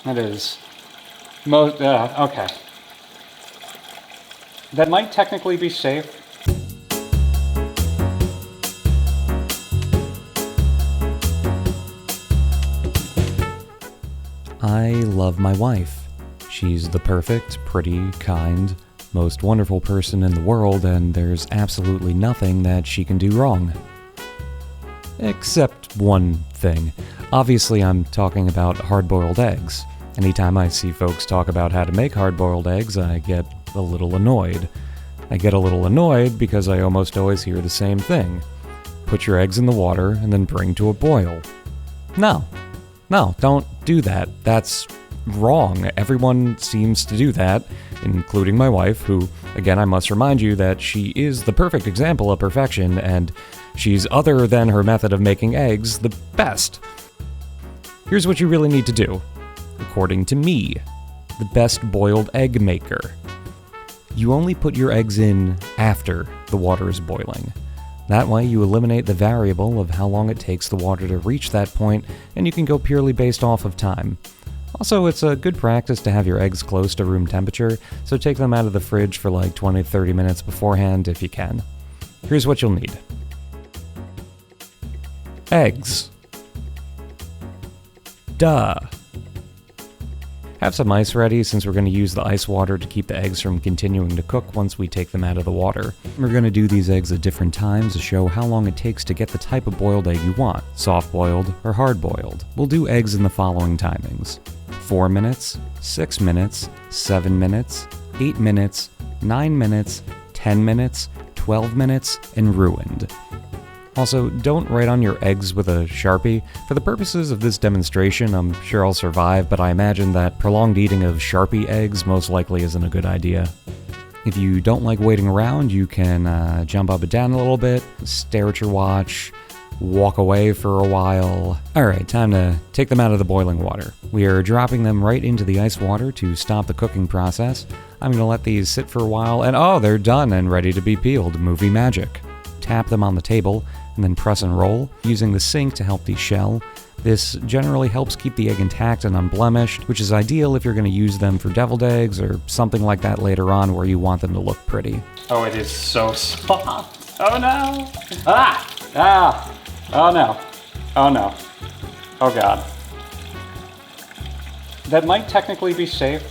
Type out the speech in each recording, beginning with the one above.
It is. Okay. That might technically be safe. I love my wife. She's the perfect, pretty, kind, most wonderful person in the world, and there's absolutely nothing that she can do wrong. Except one thing. Obviously, I'm talking about hard-boiled eggs. Anytime I see folks talk about how to make hard-boiled eggs, I get a little annoyed. I get a little annoyed because I almost always hear the same thing. Put your eggs in the water and then bring to a boil. No, don't do that. That's wrong. Everyone seems to do that, including my wife, who, again, I must remind you that she is the perfect example of perfection, and she's, other than her method of making eggs, the best. Here's what you really need to do, according to me, the best boiled egg maker. You only put your eggs in after the water is boiling. That way you eliminate the variable of how long it takes the water to reach that point, and you can go purely based off of time. Also, it's a good practice to have your eggs close to room temperature, so take them out of the fridge for like 20-30 minutes beforehand if you can. Here's what you'll need. Eggs. Duh. Have some ice ready, since we're going to use the ice water to keep the eggs from continuing to cook once we take them out of the water. We're going to do these eggs at different times to show how long it takes to get the type of boiled egg you want, soft-boiled or hard-boiled. We'll do eggs in the following timings: 4 minutes, 6 minutes, 7 minutes, 8 minutes, 9 minutes, 10 minutes, 12 minutes, and ruined. Also, don't write on your eggs with a Sharpie. For the purposes of this demonstration, I'm sure I'll survive, but I imagine that prolonged eating of Sharpie eggs most likely isn't a good idea. If you don't like waiting around, you can jump up and down a little bit, stare at your watch, walk away for a while. Alright, time to take them out of the boiling water. We are dropping them right into the ice water to stop the cooking process. I'm going to let these sit for a while, and oh, they're done and ready to be peeled. Movie magic. Tap them on the table, and then press and roll, using the sink to help de-shell. This generally helps keep the egg intact and unblemished, which is ideal if you're going to use them for deviled eggs or something like that later on where you want them to look pretty. Oh, it is so soft. Oh no! Oh no. Oh no. Oh god. That might technically be safe,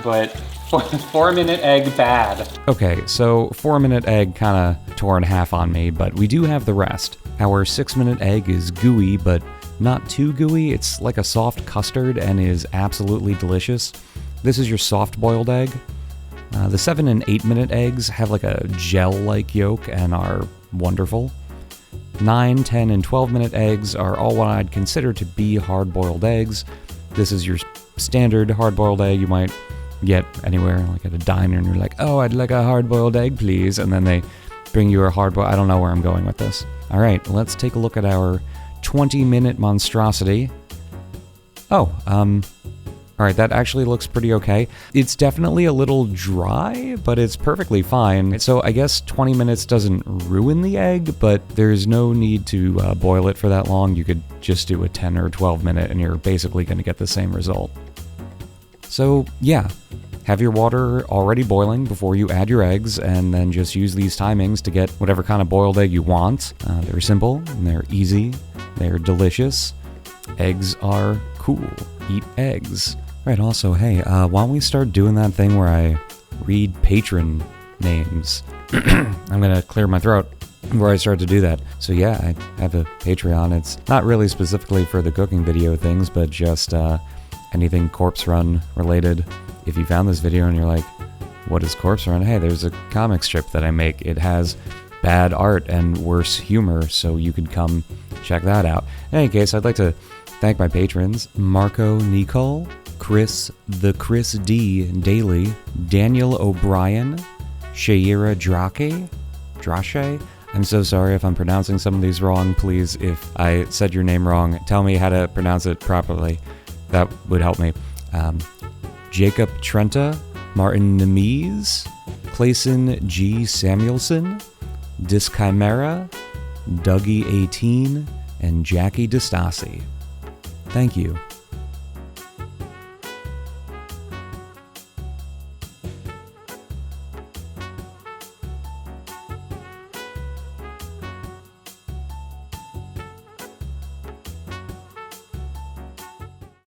but 4-minute egg bad. Okay, so 4-minute egg kinda tore in half on me, but we do have the rest. Our 6-minute egg is gooey, but not too gooey. It's like a soft custard and is absolutely delicious. This is your soft-boiled egg. The 7 and 8-minute eggs have like a gel-like yolk and are wonderful. 9, 10, and 12-minute eggs are all what I'd consider to be hard-boiled eggs. This is your standard hard-boiled egg you might get anywhere, like at a diner, and you're like, oh, I'd like a hard-boiled egg, please, and then they bring you a hard-boiled. I don't know where I'm going with this. All right, let's take a look at our 20-minute monstrosity. Oh, all right, that actually looks pretty okay. It's definitely a little dry, but it's perfectly fine. So I guess 20 minutes doesn't ruin the egg, but there's no need to boil it for that long. You could just do a 10 or 12 minute, and you're basically going to get the same result. So yeah, have your water already boiling before you add your eggs, and then just use these timings to get whatever kind of boiled egg you want. They're simple, and they're easy, they're delicious. Eggs are cool. Eat eggs. Right, also, hey, why don't we start doing that thing where I read patron names? I'm gonna clear my throat before I start to do that. So yeah, I have a Patreon. It's not really specifically for the cooking video things, but just anything Corpse Run related. If you found this video and you're like, what is Corpse Run? Hey, there's a comic strip that I make. It has bad art and worse humor, so you could come check that out. In any case, I'd like to thank my patrons: Marco Nicole, Chris D. Daly, Daniel O'Brien, Shaira Drache. I'm so sorry if I'm pronouncing some of these wrong. Please, if I said your name wrong, tell me how to pronounce it properly. That would help me. Jacob Trenta, Martin Nemes, Clayson G. Samuelson, Dischimera, Dougie18, and Jackie DeStasi. Thank you.